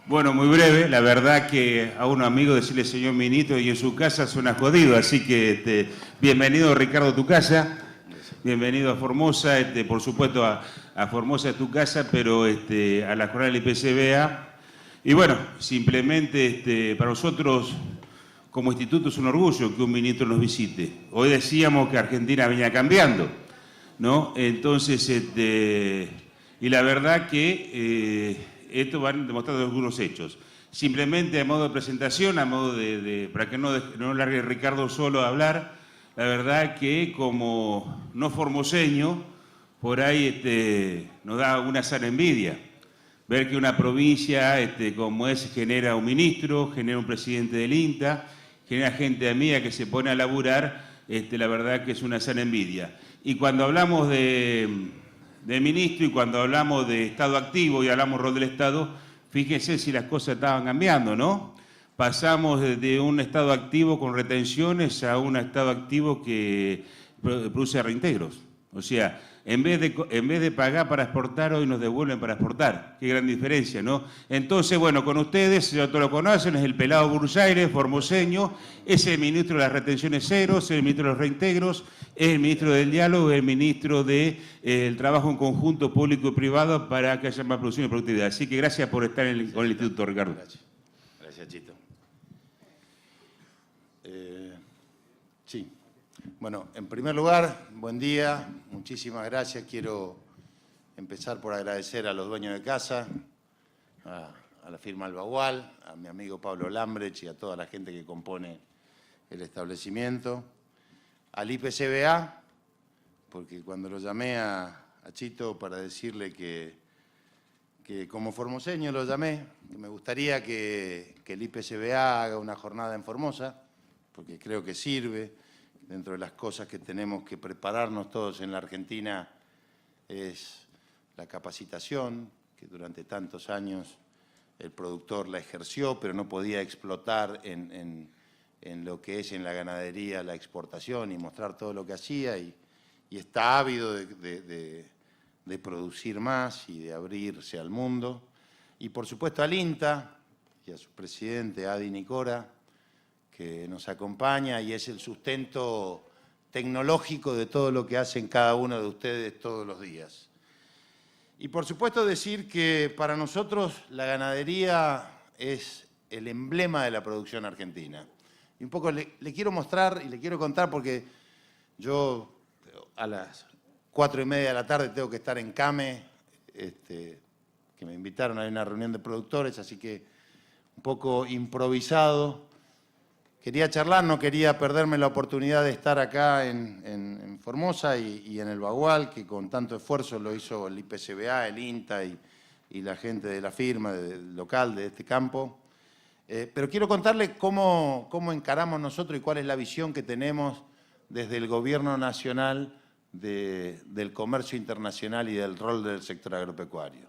Bueno, muy breve. La verdad que a un amigo decirle señor ministro y en su casa suena jodido. Así que bienvenido, Ricardo, a tu casa. Bienvenido a Formosa. Por supuesto, a Formosa es tu casa, pero a la jornada del IPCBA. Y bueno, simplemente para nosotros, como instituto, es un orgullo que un ministro nos visite. Hoy decíamos que Argentina venía cambiando, ¿no? Entonces, y la verdad que esto van demostrando algunos hechos. Simplemente a modo de presentación, a modo para que no largue Ricardo solo a hablar, la verdad que como no formoseño, por ahí nos da una sana envidia. Ver que una provincia como es genera un ministro, genera un presidente del INTA, genera gente amiga que se pone a laburar, la verdad que es una sana envidia. Y cuando hablamos de ministro y cuando hablamos de Estado activo y hablamos rol del Estado, fíjense si las cosas estaban cambiando, ¿no? Pasamos de un Estado activo con retenciones a un Estado activo que produce reintegros. O sea, en vez de pagar para exportar, hoy nos devuelven para exportar. Qué gran diferencia, ¿no? Entonces, bueno, con ustedes, ya todos lo conocen, es el pelado Bursaire, formoseño, es el ministro de las retenciones cero, es el ministro de los reintegros, es el ministro del diálogo, es el ministro del trabajo en conjunto público y privado para que haya más producción y productividad. Así que gracias por estar con el Instituto, Ricardo. Gracias, Chito. Sí. Bueno, en primer lugar, buen día, muchísimas gracias. Quiero empezar por agradecer a los dueños de casa, a la firma Albagual, a mi amigo Pablo Lambrech y a toda la gente que compone el establecimiento, al IPCBA, porque cuando lo llamé a Chito para decirle que como formoseño lo llamé, que me gustaría que el IPCBA haga una jornada en Formosa, porque creo que sirve. Dentro de las cosas que tenemos que prepararnos todos en la Argentina es la capacitación, que durante tantos años el productor la ejerció, pero no podía explotar en lo que es en la ganadería la exportación y mostrar todo lo que hacía, y está ávido de producir más y de abrirse al mundo. Y por supuesto al INTA y a su presidente Adi Nicora, que nos acompaña y es el sustento tecnológico de todo lo que hacen cada uno de ustedes todos los días. Y por supuesto decir que para nosotros la ganadería es el emblema de la producción argentina. Y un poco le quiero mostrar y le quiero contar, porque yo a las 4:30 de la tarde tengo que estar en CAME, que me invitaron a una reunión de productores, así que un poco improvisado. Quería charlar, no quería perderme la oportunidad de estar acá en Formosa y en el Bagual, que con tanto esfuerzo lo hizo el IPCBA, el INTA y la gente de la firma del local de este campo. Pero quiero contarles cómo encaramos nosotros y cuál es la visión que tenemos desde el Gobierno Nacional del comercio internacional y del rol del sector agropecuario.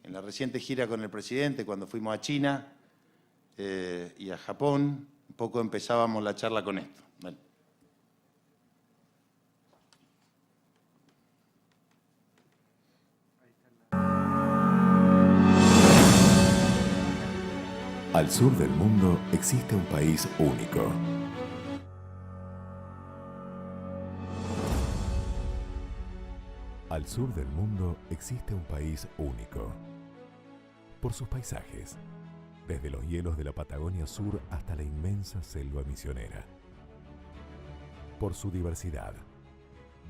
En la reciente gira con el presidente, cuando fuimos a China y a Japón, un poco empezábamos la charla con esto. Vale. Al sur del mundo existe un país único. Al sur del mundo existe un país único. Por sus paisajes, desde los hielos de la Patagonia Sur hasta la inmensa selva misionera. Por su diversidad,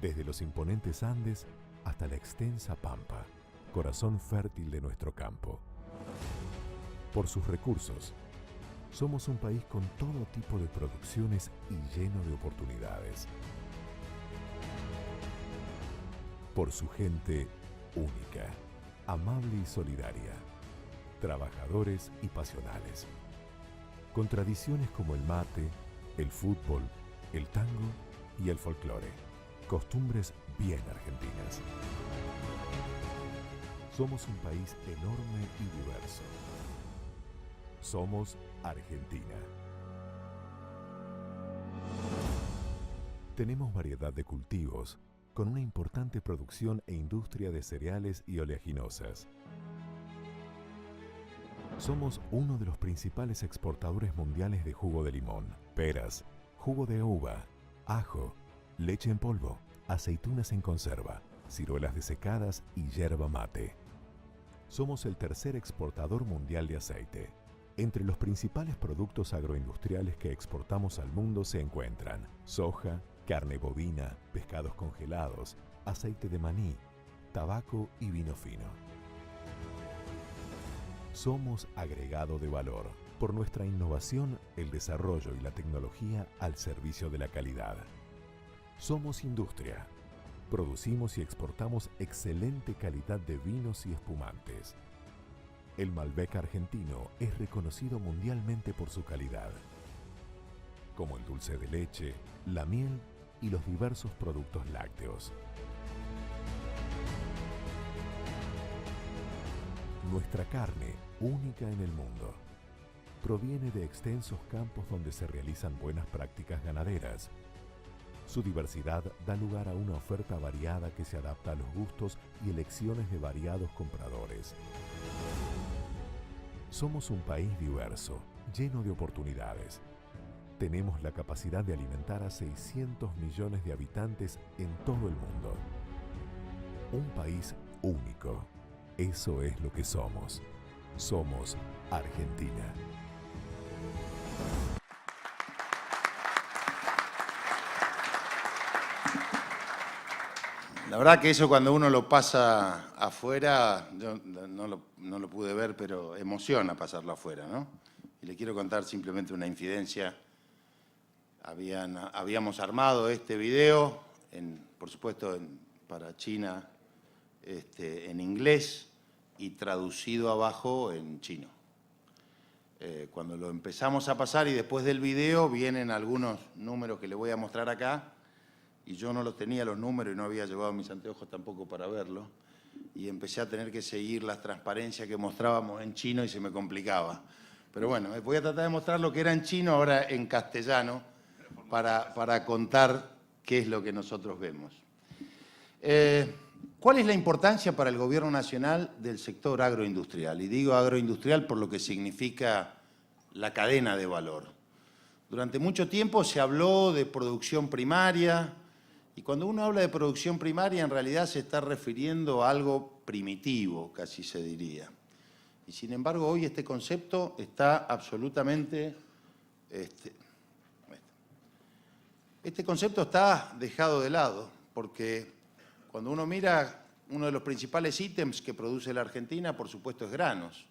desde los imponentes Andes hasta la extensa Pampa, corazón fértil de nuestro campo. Por sus recursos, somos un país con todo tipo de producciones y lleno de oportunidades. Por su gente única, amable y solidaria, trabajadores y pasionales, con tradiciones como el mate, el fútbol, el tango y el folclore, costumbres bien argentinas. Somos un país enorme y diverso. Somos Argentina. Tenemos variedad de cultivos, con una importante producción e industria de cereales y oleaginosas. Somos uno de los principales exportadores mundiales de jugo de limón, peras, jugo de uva, ajo, leche en polvo, aceitunas en conserva, ciruelas desecadas y yerba mate. Somos el tercer exportador mundial de aceite. Entre los principales productos agroindustriales que exportamos al mundo se encuentran soja, carne bovina, pescados congelados, aceite de maní, tabaco y vino fino. Somos agregado de valor por nuestra innovación, el desarrollo y la tecnología al servicio de la calidad. Somos industria. Producimos y exportamos excelente calidad de vinos y espumantes. El Malbec argentino es reconocido mundialmente por su calidad, como el dulce de leche, la miel y los diversos productos lácteos. Nuestra carne, única en el mundo, proviene de extensos campos donde se realizan buenas prácticas ganaderas. Su diversidad da lugar a una oferta variada que se adapta a los gustos y elecciones de variados compradores. Somos un país diverso, lleno de oportunidades. Tenemos la capacidad de alimentar a 600 millones de habitantes en todo el mundo. Un país único. Eso es lo que somos. Somos Argentina. La verdad que eso cuando uno lo pasa afuera, yo no lo pude ver, pero emociona pasarlo afuera, ¿no? Y le quiero contar simplemente una infidencia. Habíamos armado este video, por supuesto para China, en inglés y traducido abajo en chino. Cuando lo empezamos a pasar y después del video vienen algunos números que le voy a mostrar acá, y yo no los tenía los números y no había llevado mis anteojos tampoco para verlo, y empecé a tener que seguir las transparencias que mostrábamos en chino y se me complicaba. Pero bueno, voy a tratar de mostrar lo que era en chino ahora en castellano para contar qué es lo que nosotros vemos. ¿Cuál es la importancia para el Gobierno Nacional del sector agroindustrial? Y digo agroindustrial por lo que significa la cadena de valor. Durante mucho tiempo se habló de producción primaria, y cuando uno habla de producción primaria en realidad se está refiriendo a algo primitivo, casi se diría. Y sin embargo hoy este concepto está absolutamente... Este concepto está dejado de lado, porque cuando uno mira uno de los principales ítems que produce la Argentina, por supuesto, es granos.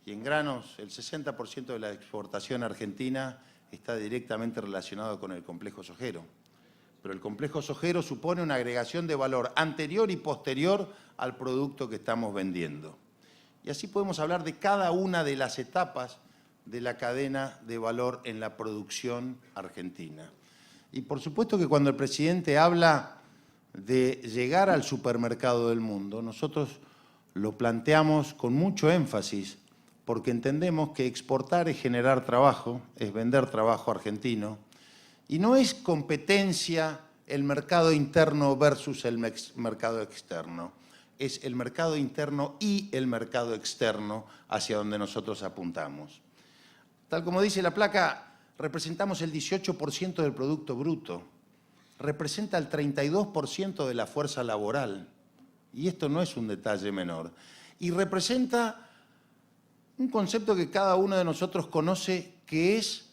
Y en granos el 60% de la exportación argentina está directamente relacionado con el complejo sojero. Pero el complejo sojero supone una agregación de valor anterior y posterior al producto que estamos vendiendo. Y así podemos hablar de cada una de las etapas de la cadena de valor en la producción argentina. Y por supuesto que cuando el presidente habla de llegar al supermercado del mundo, nosotros lo planteamos con mucho énfasis, porque entendemos que exportar es generar trabajo, es vender trabajo argentino, y no es competencia el mercado interno versus el mercado externo, es el mercado interno y el mercado externo hacia donde nosotros apuntamos. Tal como dice la placa, representamos el 18% del Producto Bruto, representa el 32% de la fuerza laboral, y esto no es un detalle menor, y representa un concepto que cada uno de nosotros conoce, que es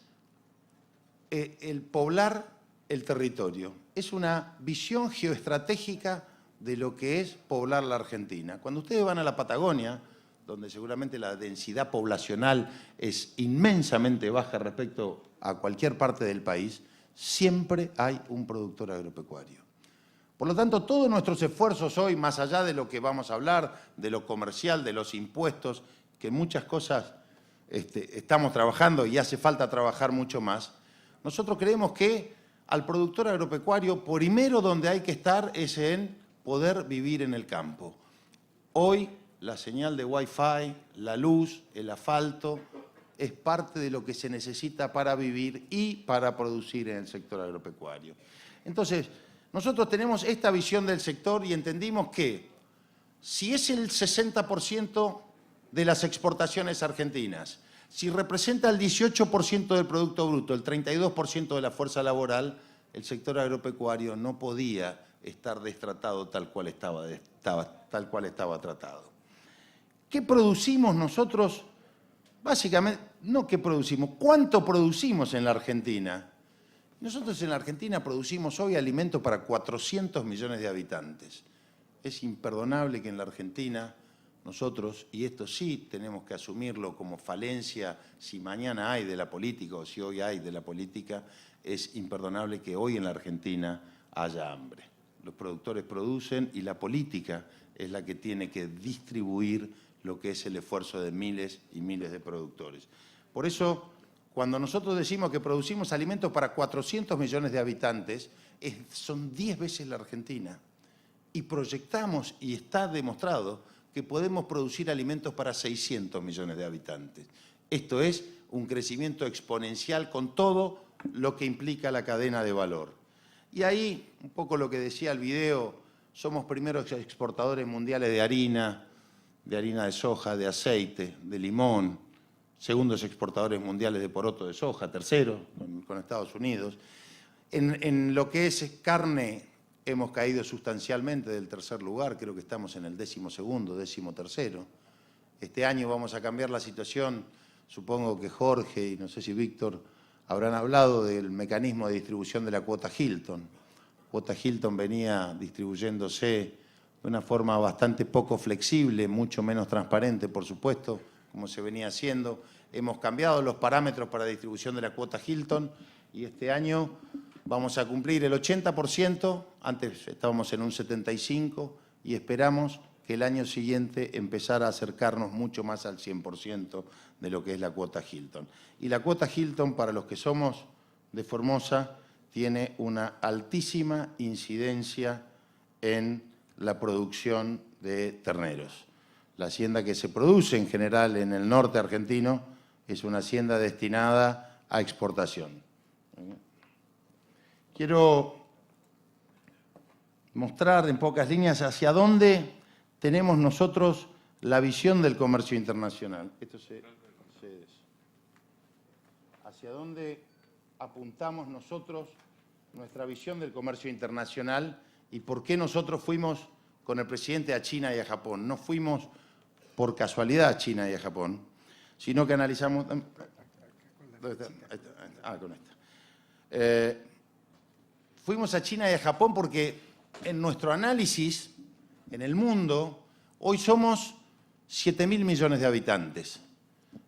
el poblar el territorio. Es una visión geoestratégica de lo que es poblar la Argentina. Cuando ustedes van a la Patagonia, donde seguramente la densidad poblacional es inmensamente baja respecto a cualquier parte del país, siempre hay un productor agropecuario. Por lo tanto, todos nuestros esfuerzos hoy, más allá de lo que vamos a hablar, de lo comercial, de los impuestos, que muchas cosas estamos trabajando y hace falta trabajar mucho más, nosotros creemos que al productor agropecuario, primero donde hay que estar es en poder vivir en el campo. Hoy la señal de Wi-Fi, la luz, el asfalto, es parte de lo que se necesita para vivir y para producir en el sector agropecuario. Entonces, nosotros tenemos esta visión del sector y entendimos que si es el 60% de las exportaciones argentinas. Si representa el 18% del Producto Bruto, el 32% de la fuerza laboral, el sector agropecuario no podía estar destratado tal cual estaba tratado. ¿Qué producimos nosotros? Básicamente, no qué producimos, ¿cuánto producimos en la Argentina? Nosotros en la Argentina producimos hoy alimentos para 400 millones de habitantes. Es imperdonable que en la Argentina nosotros, y esto sí tenemos que asumirlo como falencia, si mañana hay de la política o si hoy hay de la política, es imperdonable que hoy en la Argentina haya hambre. Los productores producen y la política es la que tiene que distribuir lo que es el esfuerzo de miles y miles de productores. Por eso, cuando nosotros decimos que producimos alimentos para 400 millones de habitantes, son 10 veces la Argentina. Y proyectamos, y está demostrado, que podemos producir alimentos para 600 millones de habitantes. Esto es un crecimiento exponencial con todo lo que implica la cadena de valor. Y ahí, un poco lo que decía el video, somos primeros exportadores mundiales de harina de soja, de aceite, de limón, segundos exportadores mundiales de poroto de soja, tercero con Estados Unidos. En lo que es carne hemos caído sustancialmente del tercer lugar, creo que estamos en el 12º, 13º. Este año vamos a cambiar la situación, supongo que Jorge y no sé si Víctor habrán hablado del mecanismo de distribución de la cuota Hilton. Cuota Hilton venía distribuyéndose de una forma bastante poco flexible, mucho menos transparente, por supuesto, como se venía haciendo. Hemos cambiado los parámetros para distribución de la cuota Hilton y este año vamos a cumplir el 80%, antes estábamos en un 75% y esperamos que el año siguiente empezar a acercarnos mucho más al 100% de lo que es la cuota Hilton. Y la cuota Hilton, para los que somos de Formosa, tiene una altísima incidencia en la producción de terneros. La hacienda que se produce en general en el norte argentino es una hacienda destinada a exportación. Quiero mostrar en pocas líneas hacia dónde tenemos nosotros la visión del comercio internacional. Hacia dónde apuntamos nosotros nuestra visión del comercio internacional y por qué nosotros fuimos con el presidente a China y a Japón. No fuimos por casualidad a China y a Japón, sino que analizamos... con esta. Fuimos a China y a Japón porque en nuestro análisis, en el mundo, hoy somos 7.000 millones de habitantes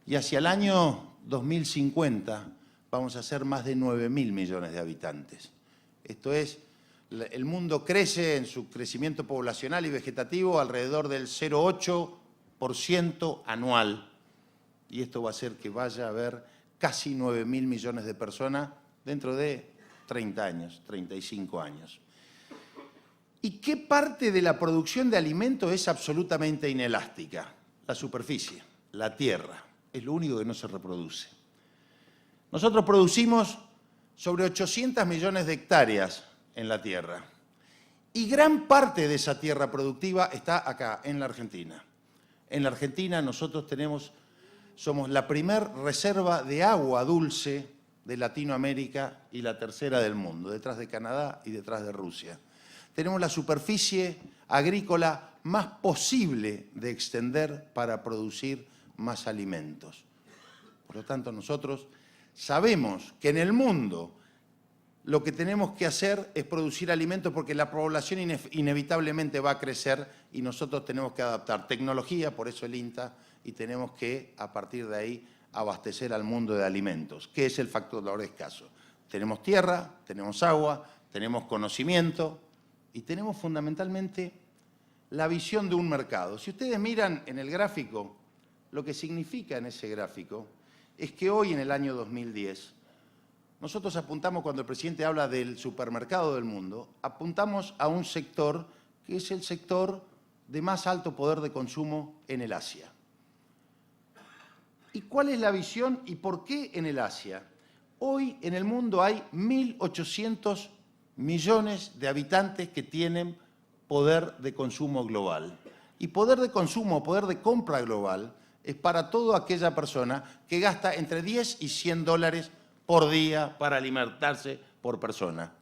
y hacia el año 2050 vamos a ser más de 9.000 millones de habitantes. Esto es, el mundo crece en su crecimiento poblacional y vegetativo alrededor del 0,8% anual y esto va a hacer que vaya a haber casi 9.000 millones de personas dentro de 30 años, 35 años. ¿Y qué parte de la producción de alimentos es absolutamente inelástica? La superficie, la tierra, es lo único que no se reproduce. Nosotros producimos sobre 800 millones de hectáreas en la tierra y gran parte de esa tierra productiva está acá, en la Argentina. En la Argentina nosotros somos la primer reserva de agua dulce de Latinoamérica y la tercera del mundo, detrás de Canadá y detrás de Rusia. Tenemos la superficie agrícola más posible de extender para producir más alimentos. Por lo tanto, nosotros sabemos que en el mundo lo que tenemos que hacer es producir alimentos porque la población inevitablemente va a crecer y nosotros tenemos que adaptar tecnología, por eso el INTA, y tenemos que, a partir de ahí, abastecer al mundo de alimentos. ¿Qué es el factor escaso? Tenemos tierra, tenemos agua, tenemos conocimiento y tenemos fundamentalmente la visión de un mercado. Si ustedes miran en el gráfico, lo que significa en ese gráfico es que hoy, en el año 2010, nosotros apuntamos, cuando el presidente habla del supermercado del mundo, apuntamos a un sector que es el sector de más alto poder de consumo en el Asia. ¿Y cuál es la visión y por qué en el Asia? Hoy en el mundo hay 1.800 millones de habitantes que tienen poder de consumo global. Y poder de consumo, poder de compra global, es para toda aquella persona que gasta entre 10 y 100 dólares por día para alimentarse por persona.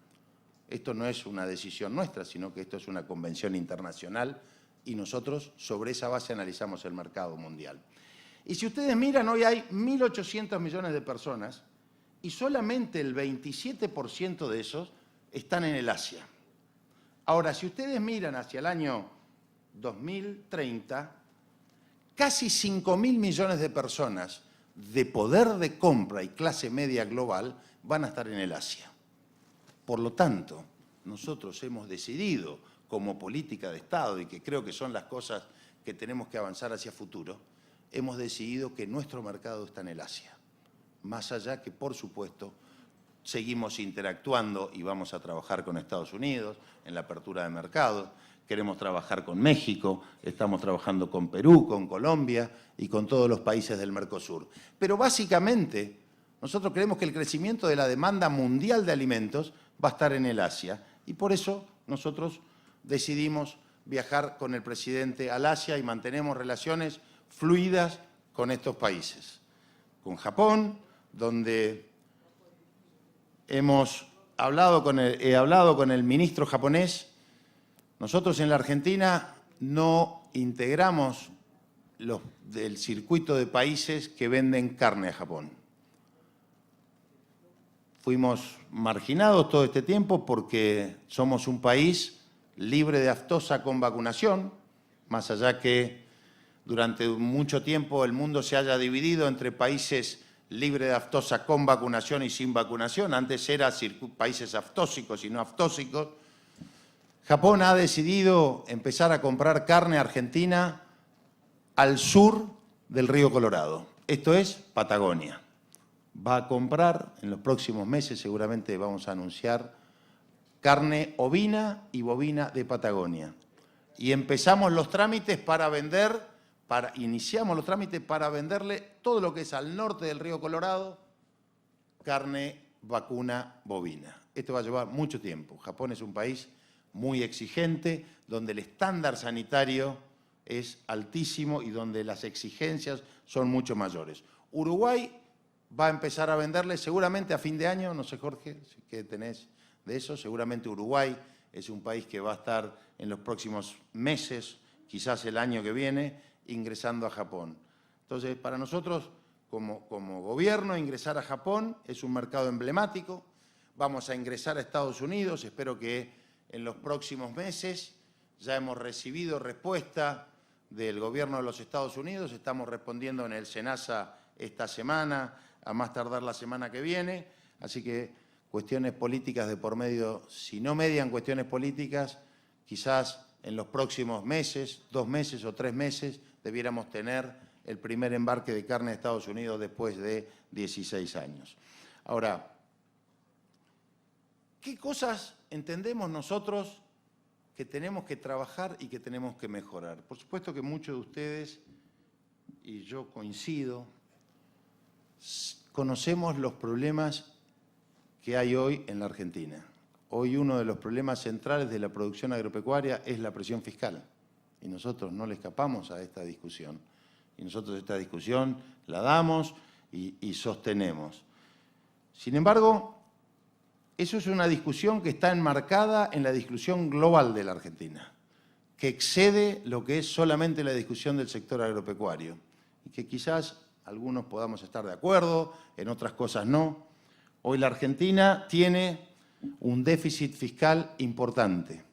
Esto no es una decisión nuestra, sino que esto es una convención internacional y nosotros sobre esa base analizamos el mercado mundial. Y si ustedes miran, hoy hay 1.800 millones de personas y solamente el 27% de esos están en el Asia. Ahora, si ustedes miran hacia el año 2030, casi 5.000 millones de personas de poder de compra y clase media global van a estar en el Asia. Por lo tanto, nosotros hemos decidido, como política de Estado, y que creo que son las cosas que tenemos que avanzar hacia futuro, hemos decidido que nuestro mercado está en el Asia. Más allá que, por supuesto, seguimos interactuando y vamos a trabajar con Estados Unidos en la apertura de mercados, queremos trabajar con México, estamos trabajando con Perú, con Colombia y con todos los países del Mercosur. Pero básicamente, nosotros creemos que el crecimiento de la demanda mundial de alimentos va a estar en el Asia y por eso nosotros decidimos viajar con el presidente al Asia y mantenemos relaciones fluidas con estos países. Con Japón, donde he hablado con el ministro japonés. Nosotros en la Argentina no integramos del circuito de países que venden carne a Japón. Fuimos marginados todo este tiempo porque somos un país libre de aftosa con vacunación, más allá que durante mucho tiempo el mundo se haya dividido entre países libres de aftosa con vacunación y sin vacunación. Antes eran países aftósicos y no aftósicos. Japón ha decidido empezar a comprar carne argentina al sur del río Colorado. Esto es Patagonia. Va a comprar, en los próximos meses seguramente vamos a anunciar, carne ovina y bovina de Patagonia. Y empezamos los trámites para iniciamos los trámites para venderle todo lo que es al norte del río Colorado, carne vacuna bovina. Esto va a llevar mucho tiempo. Japón es un país muy exigente, donde el estándar sanitario es altísimo y donde las exigencias son mucho mayores. Uruguay va a empezar a venderle seguramente a fin de año, no sé Jorge, ¿qué tenés de eso? Seguramente Uruguay es un país que va a estar en los próximos meses, quizás el año que viene, ingresando a Japón. Entonces, para nosotros, como gobierno, ingresar a Japón es un mercado emblemático. Vamos a ingresar a Estados Unidos, espero que en los próximos meses. Ya hemos recibido respuesta del gobierno de los Estados Unidos, estamos respondiendo en el SENASA esta semana, a más tardar la semana que viene, así que cuestiones políticas de por medio, si no median cuestiones políticas, quizás en los próximos meses, 2 meses o 3 meses, debiéramos tener el primer embarque de carne de Estados Unidos después de 16 años. Ahora, ¿qué cosas entendemos nosotros que tenemos que trabajar y que tenemos que mejorar? Por supuesto que muchos de ustedes, y yo coincido, conocemos los problemas que hay hoy en la Argentina. Hoy uno de los problemas centrales de la producción agropecuaria es la presión fiscal. Y nosotros no le escapamos a esta discusión. Y nosotros esta discusión la damos y sostenemos. Sin embargo, eso es una discusión que está enmarcada en la discusión global de la Argentina, que excede lo que es solamente la discusión del sector agropecuario. Y que quizás algunos podamos estar de acuerdo, en otras cosas no. Hoy la Argentina tiene un déficit fiscal importante.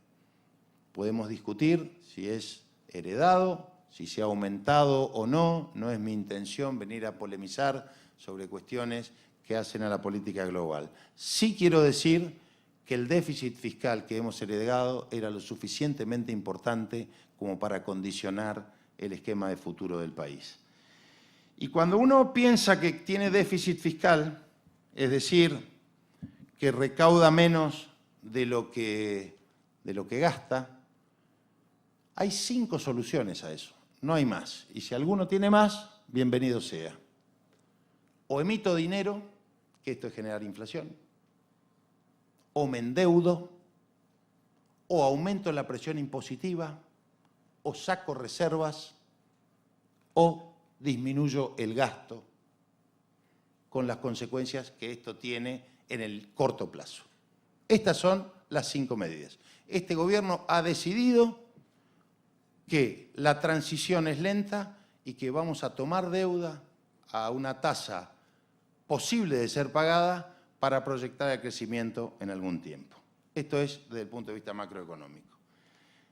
Podemos discutir si es heredado, si se ha aumentado o no. No es mi intención venir a polemizar sobre cuestiones que hacen a la política global. Sí quiero decir que el déficit fiscal que hemos heredado era lo suficientemente importante como para condicionar el esquema de futuro del país. Y cuando uno piensa que tiene déficit fiscal, es decir, que recauda menos de lo que gasta, hay 5 soluciones a eso, no hay más. Y si alguno tiene más, bienvenido sea. O emito dinero, que esto es generar inflación, o me endeudo, o aumento la presión impositiva, o saco reservas, o disminuyo el gasto con las consecuencias que esto tiene en el corto plazo. Estas son las 5 medidas. Este gobierno ha decidido que la transición es lenta y que vamos a tomar deuda a una tasa posible de ser pagada para proyectar el crecimiento en algún tiempo. Esto es desde el punto de vista macroeconómico.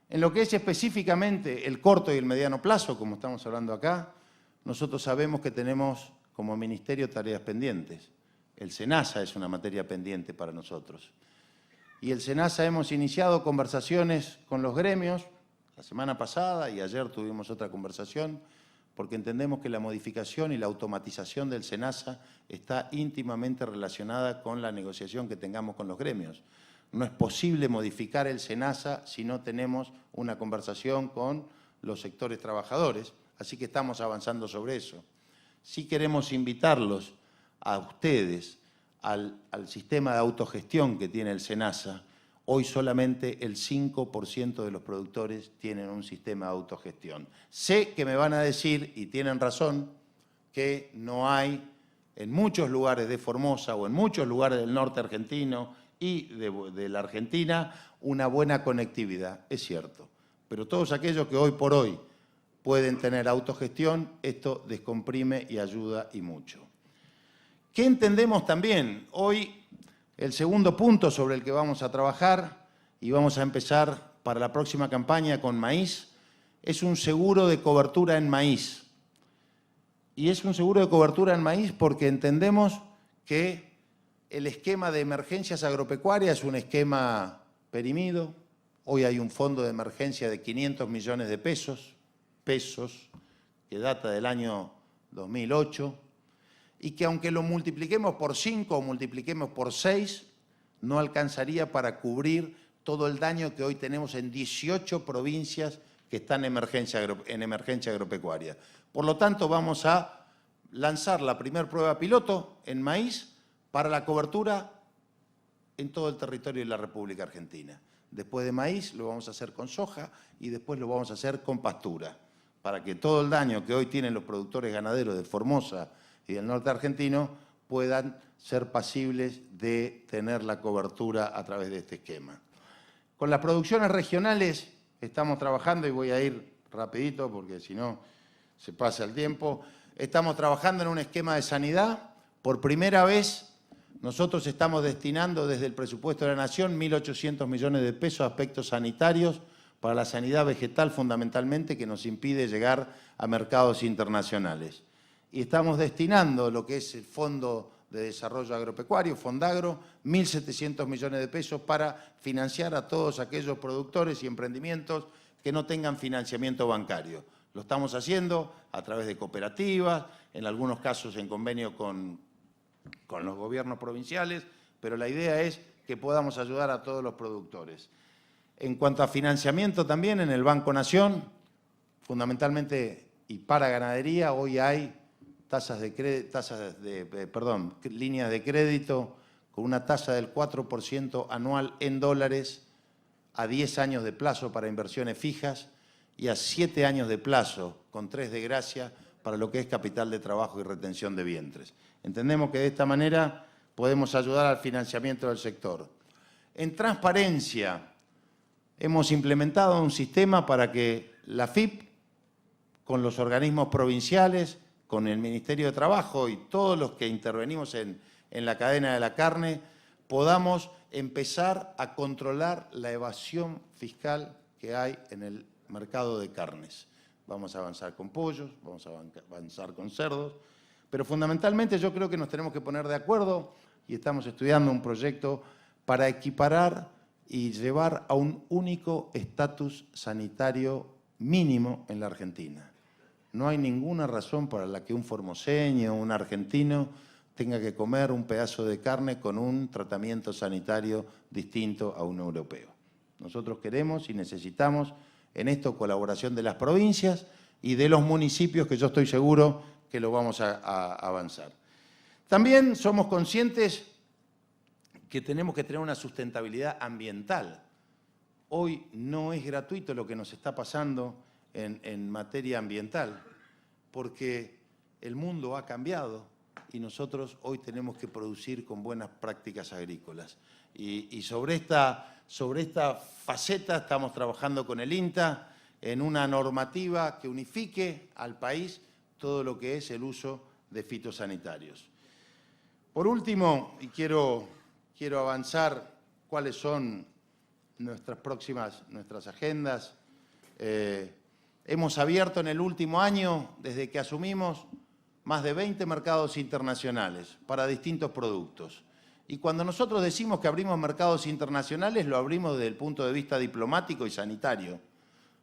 En lo que es específicamente el corto y el mediano plazo, como estamos hablando acá, nosotros sabemos que tenemos como ministerio tareas pendientes. El SENASA es una materia pendiente para nosotros. Y el SENASA hemos iniciado conversaciones con los gremios, la semana pasada y ayer tuvimos otra conversación, porque entendemos que la modificación y la automatización del SENASA está íntimamente relacionada con la negociación que tengamos con los gremios. No es posible modificar el SENASA si no tenemos una conversación con los sectores trabajadores, así que estamos avanzando sobre eso. Sí queremos invitarlos a ustedes al sistema de autogestión que tiene el SENASA. Hoy solamente el 5% de los productores tienen un sistema de autogestión. Sé que me van a decir, y tienen razón, que no hay en muchos lugares de Formosa o en muchos lugares del norte argentino y de la Argentina una buena conectividad. Es cierto, pero todos aquellos que hoy por hoy pueden tener autogestión, esto descomprime y ayuda y mucho. ¿Qué entendemos también? Hoy el segundo punto sobre el que vamos a trabajar y vamos a empezar para la próxima campaña con maíz es un seguro de cobertura en maíz. Y es un seguro de cobertura en maíz porque entendemos que el esquema de emergencias agropecuarias es un esquema perimido. Hoy hay un fondo de emergencia de 500 millones de pesos, que data del año 2008, y que aunque lo multipliquemos por 5 o multipliquemos por 6, no alcanzaría para cubrir todo el daño que hoy tenemos en 18 provincias que están en emergencia agropecuaria. Por lo tanto, vamos a lanzar la primera prueba piloto en maíz para la cobertura en todo el territorio de la República Argentina. Después de maíz lo vamos a hacer con soja y después lo vamos a hacer con pastura, para que todo el daño que hoy tienen los productores ganaderos de Formosa y del norte argentino puedan ser pasibles de tener la cobertura a través de este esquema. Con las producciones regionales estamos trabajando, y voy a ir rapidito porque si no se pasa el tiempo, estamos trabajando en un esquema de sanidad. Por primera vez nosotros estamos destinando desde el presupuesto de la Nación 1.800 millones de pesos a aspectos sanitarios para la sanidad vegetal fundamentalmente, que nos impide llegar a mercados internacionales. Y estamos destinando lo que es el Fondo de Desarrollo Agropecuario, Fondagro, 1.700 millones de pesos para financiar a todos aquellos productores y emprendimientos que no tengan financiamiento bancario. Lo estamos haciendo a través de cooperativas, en algunos casos en convenio con los gobiernos provinciales, pero la idea es que podamos ayudar a todos los productores. En cuanto a financiamiento también, en el Banco Nación, fundamentalmente y para ganadería, hoy hay líneas de crédito con una tasa del 4% anual en dólares a 10 años de plazo para inversiones fijas y a 7 años de plazo con 3 de gracia para lo que es capital de trabajo y retención de vientres. Entendemos que de esta manera podemos ayudar al financiamiento del sector. En transparencia, hemos implementado un sistema para que la FIP, con los organismos provinciales, con el Ministerio de Trabajo y todos los que intervenimos en la cadena de la carne, podamos empezar a controlar la evasión fiscal que hay en el mercado de carnes. Vamos a avanzar con pollos, vamos a avanzar con cerdos, pero fundamentalmente yo creo que nos tenemos que poner de acuerdo y estamos estudiando un proyecto para equiparar y llevar a un único estatus sanitario mínimo en la Argentina. No hay ninguna razón para la que un formoseño o un argentino tenga que comer un pedazo de carne con un tratamiento sanitario distinto a un europeo. Nosotros queremos y necesitamos en esto colaboración de las provincias y de los municipios, que yo estoy seguro que lo vamos a avanzar. También somos conscientes que tenemos que tener una sustentabilidad ambiental. Hoy no es gratuito lo que nos está pasando en materia ambiental, porque el mundo ha cambiado y nosotros hoy tenemos que producir con buenas prácticas agrícolas. Y sobre esta faceta estamos trabajando con el INTA en una normativa que unifique al país todo lo que es el uso de fitosanitarios. Por último, y quiero avanzar cuáles son nuestras agendas. Hemos abierto en el último año, desde que asumimos, más de 20 mercados internacionales para distintos productos. Y cuando nosotros decimos que abrimos mercados internacionales, lo abrimos desde el punto de vista diplomático y sanitario.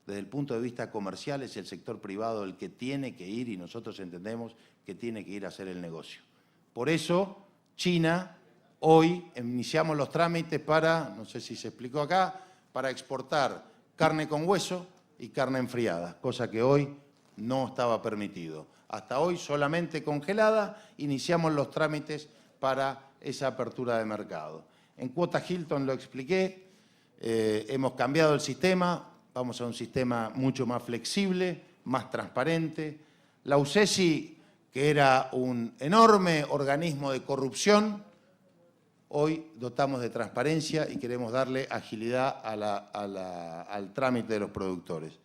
Desde el punto de vista comercial es el sector privado el que tiene que ir, y nosotros entendemos que tiene que ir a hacer el negocio. Por eso, China, hoy iniciamos los trámites para, no sé si se explicó acá, para exportar carne con hueso y carne enfriada, cosa que hoy no estaba permitido. Hasta hoy solamente congelada, iniciamos los trámites para esa apertura de mercado. En cuota Hilton lo expliqué, hemos cambiado el sistema, vamos a un sistema mucho más flexible, más transparente. La UCESI, que era un enorme organismo de corrupción, hoy dotamos de transparencia y queremos darle agilidad al trámite de los productores.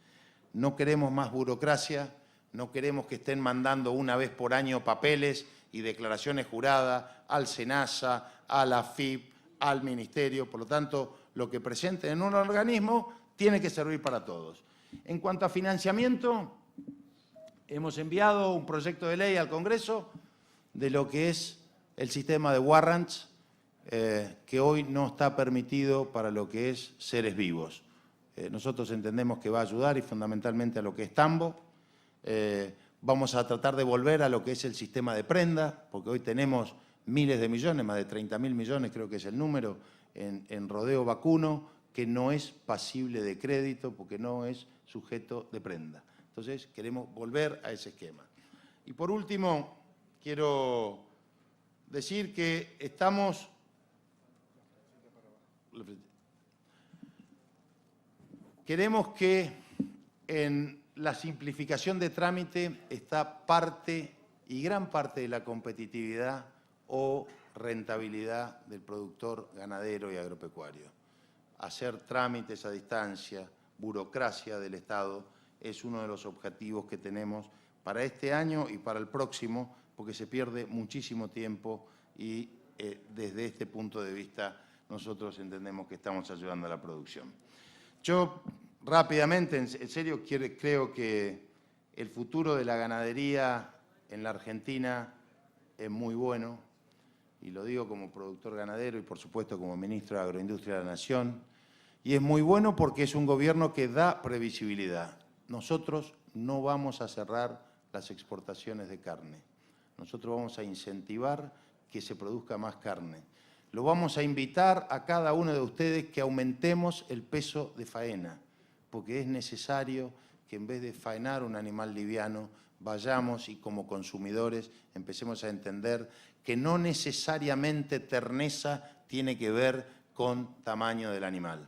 No queremos más burocracia, no queremos que estén mandando una vez por año papeles y declaraciones juradas al SENASA, a la AFIP, al Ministerio. Por lo tanto, lo que presenten en un organismo tiene que servir para todos. En cuanto a financiamiento, hemos enviado un proyecto de ley al Congreso de lo que es el sistema de warrants, que hoy no está permitido para lo que es seres vivos. Nosotros entendemos que va a ayudar y fundamentalmente a lo que es tambo. Vamos a tratar de volver a lo que es el sistema de prenda, porque hoy tenemos miles de millones, más de 30.000 millones creo que es el número, en rodeo vacuno, que no es pasible de crédito porque no es sujeto de prenda. Entonces, queremos volver a ese esquema. Y por último, quiero decir que estamos... Queremos que en la simplificación de trámite está parte y gran parte de la competitividad o rentabilidad del productor ganadero y agropecuario. Hacer trámites a distancia, burocracia del Estado, es uno de los objetivos que tenemos para este año y para el próximo, porque se pierde muchísimo tiempo y desde este punto de vista nosotros entendemos que estamos ayudando a la producción. Yo rápidamente, en serio, creo que el futuro de la ganadería en la Argentina es muy bueno, y lo digo como productor ganadero y por supuesto como ministro de Agroindustria de la Nación, y es muy bueno porque es un gobierno que da previsibilidad. Nosotros no vamos a cerrar las exportaciones de carne, nosotros vamos a incentivar que se produzca más carne. Lo vamos a invitar a cada uno de ustedes que aumentemos el peso de faena, porque es necesario que en vez de faenar un animal liviano, vayamos y como consumidores empecemos a entender que no necesariamente terneza tiene que ver con tamaño del animal.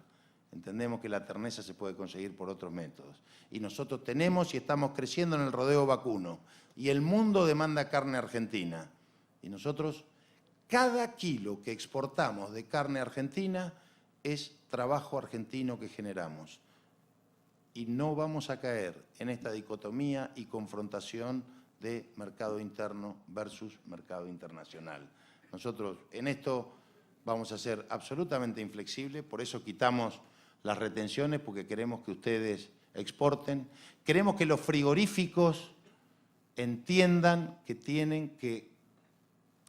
Entendemos que la terneza se puede conseguir por otros métodos. Y nosotros tenemos y estamos creciendo en el rodeo vacuno. Y el mundo demanda carne argentina. Y nosotros, cada kilo que exportamos de carne argentina es trabajo argentino que generamos. Y no vamos a caer en esta dicotomía y confrontación de mercado interno versus mercado internacional. Nosotros en esto vamos a ser absolutamente inflexibles, por eso quitamos las retenciones, porque queremos que ustedes exporten. Queremos que los frigoríficos entiendan que tienen que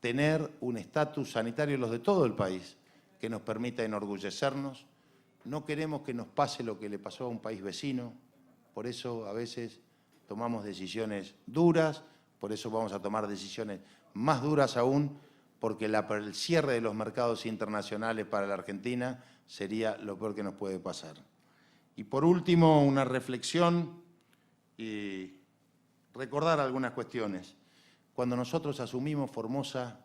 tener un estatus sanitario, los de todo el país, que nos permita enorgullecernos. No queremos que nos pase lo que le pasó a un país vecino, por eso a veces tomamos decisiones duras, por eso vamos a tomar decisiones más duras aún, porque el cierre de los mercados internacionales para la Argentina sería lo peor que nos puede pasar. Y por último, una reflexión y recordar algunas cuestiones. Cuando nosotros asumimos Formosa,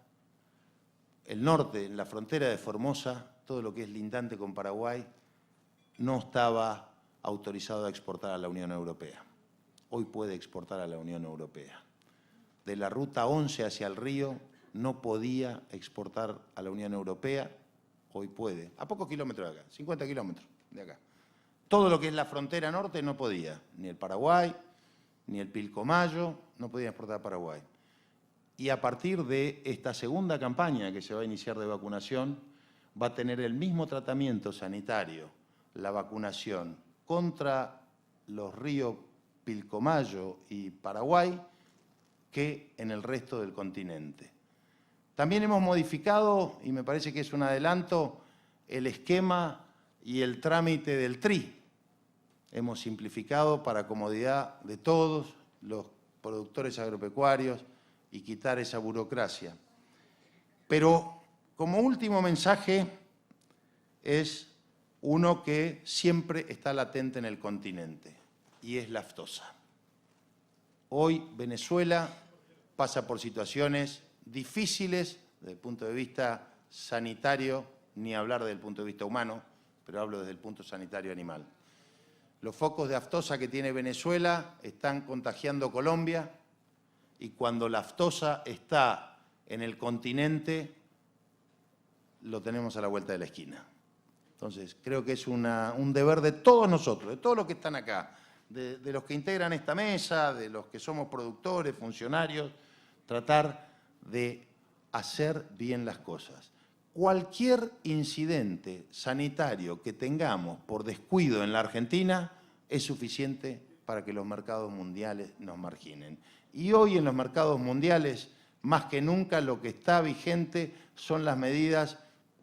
el norte, en la frontera de Formosa, todo lo que es lindante con Paraguay, no estaba autorizado a exportar a la Unión Europea. Hoy puede exportar a la Unión Europea. de la Ruta 11 hacia el río no podía exportar a la Unión Europea, hoy puede, a pocos kilómetros de acá, 50 kilómetros de acá. Todo lo que es la frontera norte no podía, ni el Paraguay, ni el Pilcomayo, no podían exportar a Paraguay. Y a partir de esta segunda campaña que se va a iniciar de vacunación, va a tener el mismo tratamiento sanitario, la vacunación contra los ríos Pilcomayo y Paraguay, que en el resto del continente. También hemos modificado, y me parece que es un adelanto, el esquema y el trámite del TRI. Hemos simplificado para comodidad de todos los productores agropecuarios y quitar esa burocracia. Pero como último mensaje es uno que siempre está latente en el continente, y es la aftosa. Hoy Venezuela pasa por situaciones difíciles desde el punto de vista sanitario, ni hablar desde el punto de vista humano, pero hablo desde el punto sanitario animal. Los focos de aftosa que tiene Venezuela están contagiando Colombia, y cuando la aftosa está en el continente, lo tenemos a la vuelta de la esquina. Entonces, creo que es un deber de todos nosotros, de todos los que están acá, de los que integran esta mesa, de los que somos productores, funcionarios, tratar de hacer bien las cosas. Cualquier incidente sanitario que tengamos por descuido en la Argentina es suficiente para que los mercados mundiales nos marginen. Y hoy en los mercados mundiales, más que nunca, lo que está vigente son las medidas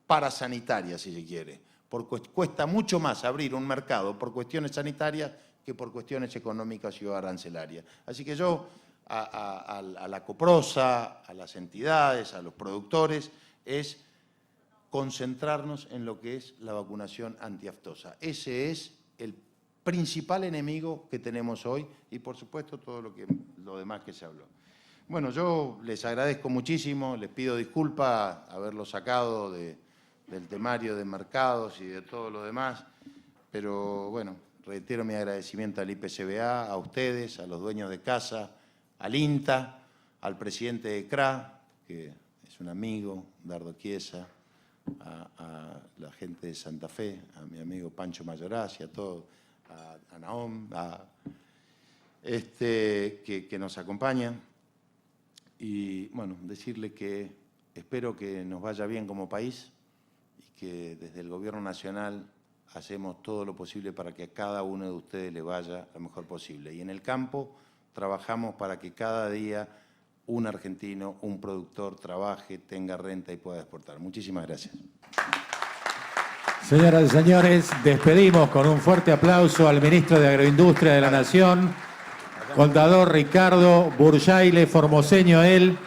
parasanitarias, si se quiere. Porque cuesta mucho más abrir un mercado por cuestiones sanitarias que por cuestiones económicas y arancelarias. Así que yo a la COPROSA, a las entidades, a los productores, es concentrarnos en lo que es la vacunación antiaftosa. Ese es el principal enemigo que tenemos hoy y, por supuesto, todo lo demás que se habló. Bueno, yo les agradezco muchísimo, les pido disculpas haberlo sacado del temario de mercados y de todo lo demás, pero bueno, reitero mi agradecimiento al IPCBA, a ustedes, a los dueños de casa, al INTA, al presidente de CRA, que es un amigo, Dardo Chiesa, a la gente de Santa Fe, a mi amigo Pancho Mayorazzi, a todos, a Naom, que nos acompañan. Y bueno, decirle que espero que nos vaya bien como país y que desde el Gobierno Nacional hacemos todo lo posible para que a cada uno de ustedes le vaya lo mejor posible. Y en el campo trabajamos para que cada día un argentino, un productor, trabaje, tenga renta y pueda exportar. Muchísimas gracias. Señoras y señores, despedimos con un fuerte aplauso al ministro de Agroindustria de la Nación, contador Ricardo Burjaile, formoseño él.